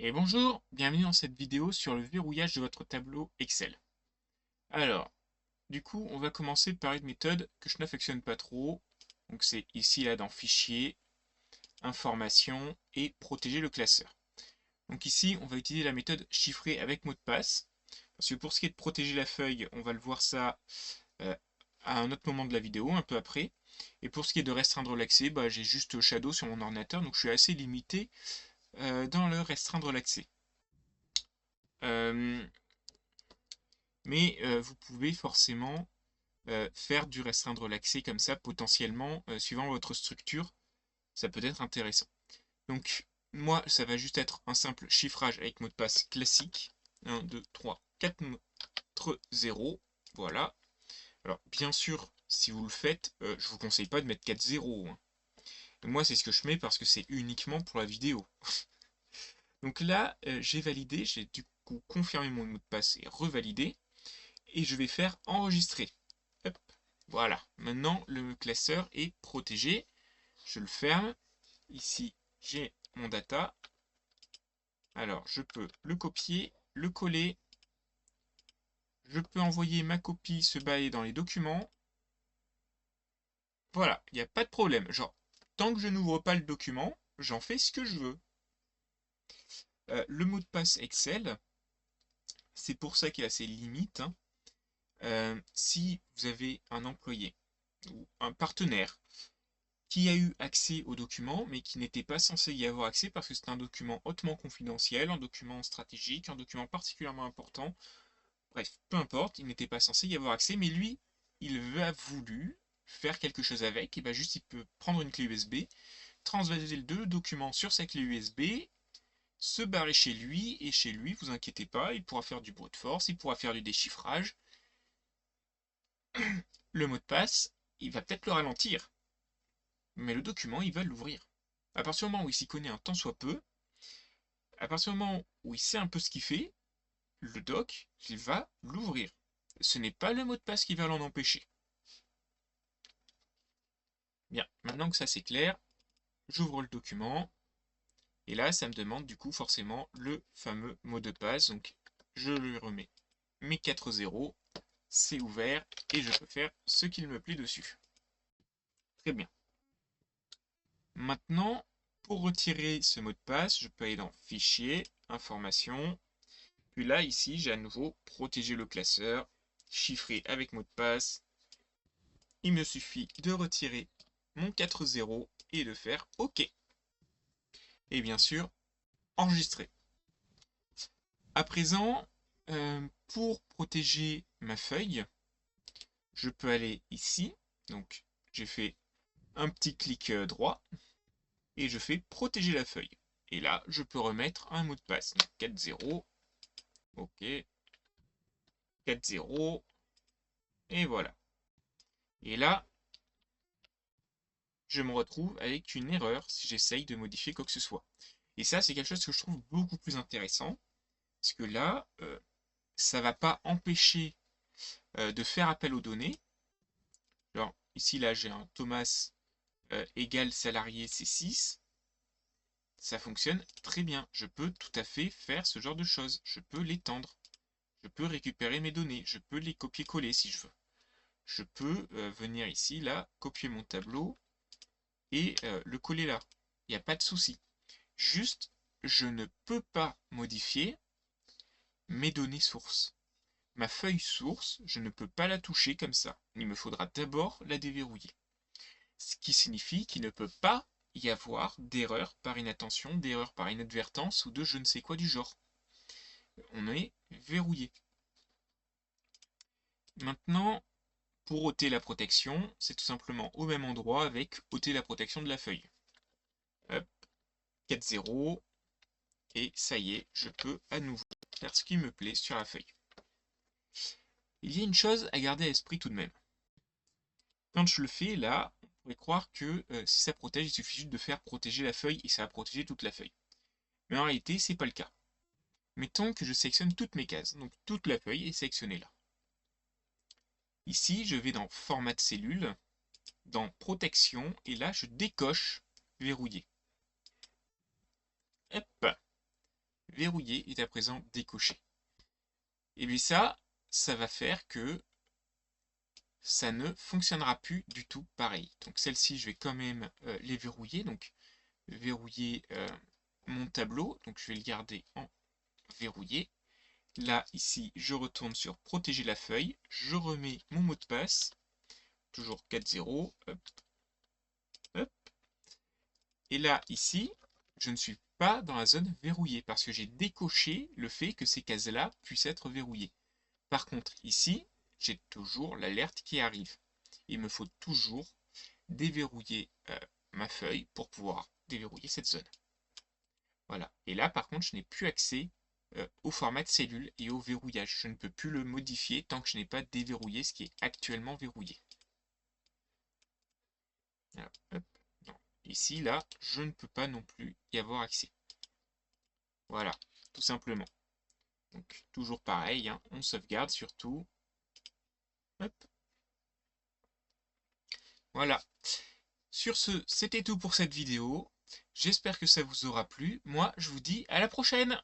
Et bonjour, bienvenue dans cette vidéo sur le verrouillage de votre tableau Excel. Alors, du coup, on va commencer par une méthode que je n'affectionne pas trop. Donc c'est ici, là, dans Fichier, Information et Protéger le classeur. Donc ici, on va utiliser la méthode chiffrée avec mot de passe. Parce que pour ce qui est de protéger la feuille, on va le voir ça euh, à un autre moment de la vidéo, un peu après. Et pour ce qui est de restreindre l'accès, j'ai juste Shadow sur mon ordinateur, donc je suis assez limité dans le restreindre l'accès. Euh, Mais vous pouvez forcément faire du restreindre l'accès comme ça, potentiellement, suivant votre structure, ça peut être intéressant. Donc, moi, ça va juste être un simple chiffrage avec mot de passe classique. 1, 2, 3, 4, 0. Voilà. Alors, bien sûr, si vous le faites, je vous conseille pas de mettre 4 0, hein. Moi, c'est ce que je mets parce que c'est uniquement pour la vidéo. Donc là, j'ai validé, j'ai du coup confirmé mon mot de passe et revalidé. Et je vais faire enregistrer. Hop, voilà. Maintenant, le classeur est protégé. Je le ferme. Ici, j'ai mon data. Alors, je peux le copier, le coller. Je peux envoyer ma copie se balader dans les documents. Voilà, il n'y a pas de problème. Genre, tant que je n'ouvre pas le document, j'en fais ce que je veux. Le mot de passe Excel, c'est pour ça qu'il a ses limites, hein. Si vous avez un employé ou un partenaire qui a eu accès au document, mais qui n'était pas censé y avoir accès parce que c'est un document hautement confidentiel, un document stratégique, un document particulièrement important. Bref, peu importe, il n'était pas censé y avoir accès, mais lui, il a voulu faire quelque chose avec, et bien juste il peut prendre une clé USB, transvaser le document sur sa clé USB, se barrer chez lui, et chez lui, vous inquiétez pas, il pourra faire du brute force, il pourra faire du déchiffrage. Le mot de passe, il va peut-être le ralentir, mais le document, il va l'ouvrir. À partir du moment où il s'y connaît un tant soit peu, à partir du moment où il sait un peu ce qu'il fait, le doc, il va l'ouvrir. Ce n'est pas le mot de passe qui va l'en empêcher. Bien, maintenant que ça c'est clair, j'ouvre le document, et là ça me demande du coup forcément le fameux mot de passe, donc je lui remets mes 4 zéros, c'est ouvert, et je peux faire ce qu'il me plaît dessus. Très bien. Maintenant, pour retirer ce mot de passe, je peux aller dans Fichier, Information. Puis là, ici, j'ai à nouveau protégé le classeur, chiffré avec mot de passe. Il me suffit de retirer mon 4.0 et de faire OK. Et bien sûr, enregistrer. À présent, pour protéger ma feuille, je peux aller ici. Donc, j'ai fait un petit clic droit et je fais protéger la feuille. Et là, je peux remettre un mot de passe. Donc, 4.0, OK, 4.0, et voilà. Et là, je me retrouve avec une erreur si j'essaye de modifier quoi que ce soit. Et ça, c'est quelque chose que je trouve beaucoup plus intéressant, parce que là, ça va pas empêcher de faire appel aux données. Alors, ici, là, j'ai un Thomas égale salarié C6. Ça fonctionne très bien. Je peux tout à fait faire ce genre de choses. Je peux l'étendre. Je peux récupérer mes données. Je peux les copier-coller si je veux. Je peux venir ici, là, copier mon tableau et le coller là. Il n'y a pas de souci. Juste, je ne peux pas modifier mes données sources. Ma feuille source, je ne peux pas la toucher comme ça. Il me faudra d'abord la déverrouiller. Ce qui signifie qu'il ne peut pas y avoir d'erreur par inattention, d'erreur par inadvertance ou de je ne sais quoi du genre. On est verrouillé. Maintenant, pour ôter la protection, c'est tout simplement au même endroit avec ôter la protection de la feuille. Hop, 4-0, et ça y est, je peux à nouveau faire ce qui me plaît sur la feuille. Il y a une chose à garder à l'esprit tout de même. Quand je le fais là, on pourrait croire que si ça protège, il suffit juste de faire protéger la feuille et ça va protéger toute la feuille. Mais en réalité, c'est pas le cas. Mettons que je sélectionne toutes mes cases, donc toute la feuille est sélectionnée là. Ici, je vais dans Format de cellule, dans Protection, et là, je décoche Verrouiller. Hop, verrouillé est à présent décoché. Et bien ça va faire que ça ne fonctionnera plus du tout pareil. Donc celle-ci, je vais quand même les verrouiller. Donc verrouiller mon tableau. Donc je vais le garder en verrouillé. Là, ici, je retourne sur protéger la feuille. Je remets mon mot de passe. Toujours 4-0. Hop, hop. Et là, ici, je ne suis pas dans la zone verrouillée parce que j'ai décoché le fait que ces cases-là puissent être verrouillées. Par contre, ici, j'ai toujours l'alerte qui arrive. Il me faut toujours déverrouiller ma feuille pour pouvoir déverrouiller cette zone. Voilà. Et là, par contre, je n'ai plus accès au format de cellule et au verrouillage. Je ne peux plus le modifier tant que je n'ai pas déverrouillé ce qui est actuellement verrouillé. Voilà. Hop. Non. Ici, là, je ne peux pas non plus y avoir accès. Voilà, tout simplement. Donc, toujours pareil, hein, on sauvegarde surtout. Hop. Voilà. Sur ce, c'était tout pour cette vidéo. J'espère que ça vous aura plu. Moi, je vous dis à la prochaine!